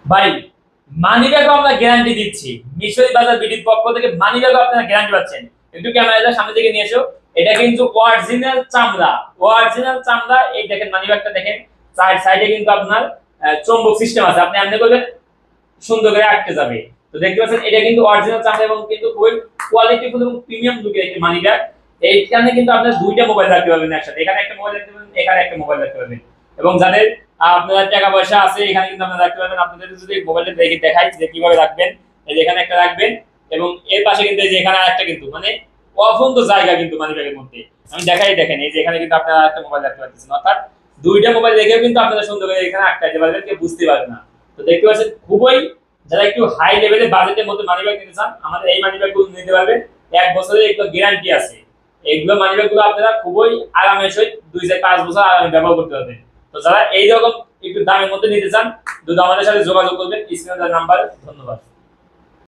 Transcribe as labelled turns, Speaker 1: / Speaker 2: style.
Speaker 1: ভাই মানি ব্যাগও আমরা গ্যারান্টি দিচ্ছি। মিশরি বাজার বিডির পক্ষ থেকে মানি ব্যাগও আপনারা গ্যারান্টি পাচ্ছেন। একটু ক্যামেরাটা সামনে থেকে নিয়ে এসো। এটা কিন্তু অরিজিনাল চামড়া, অরিজিনাল চামড়া। এই দেখেন মানি ব্যাগটা দেখেন, সাইডে কিন্তু আপনার চৌম্বক সিস্টেম আছে, আপনি এমনি করবেন সুন্দর করে আটকে যাবে। তো দেখতে পাচ্ছেন এটা কিন্তু অরিজিনাল চামড়া এবং কিন্তু খুবই কোয়ালিটিফুল এবং প্রিমিয়াম লুকের একটি মানি ব্যাগ। এইখানে কিন্তু আপনার দুইটা মোবাইল রাখতে পারবেন একসাথে, এখানে একটা মোবাইল রাখতে পারবেন, এখানে একটা মোবাইল রাখতে পারবেন। এবং যাদের আপনার টাকা পয়সা আছে এখানে কিন্তু আপনারা রাখতে পারবেন। আপনাদের যদি মোবাইলটা দেখে দেখাই যে কিভাবে রাখবেন, এই যে এখানে একটা রাখবেন এবং এর পাশে কিন্তু এই যে এখানে আরেকটা কিন্তু মানে অফুন্ত জায়গা কিন্তু মানি ব্যাগের মধ্যে। আমি দেখাই, দেখেন এই যে এখানে কিন্তু আপনারা একটা মোবাইল রাখতে পারতেছেন, অর্থাৎ দুইটা মোবাইল রেখেও কিন্তু আপনারা সুন্দর করে এখানে আটকাতে পারবেন, কেউ বুঝতে পারবে না। তো দেখতে পাচ্ছেন খুবই, যারা একটু হাই লেভেলের বাজেটের মধ্যে মানি ব্যাগ নিতে চান আমাদের এই মানি ব্যাগগুলো নিতে পারবেন। 1 বছরের এগুলো গ্যারান্টি আছে। এগুলো মানি ব্যাগগুলো আপনারা খুবই আরামের সহিত 2 থেকে 5 বছর আরামে ব্যবহার করতে পারবেন। তো যারা এইরকম একটু দামের মধ্যে নিতে চান, দ্রুত আমাদের সাথে যোগাযোগ করবেন স্ক্রিনে দেওয়া নাম্বারে। ধন্যবাদ।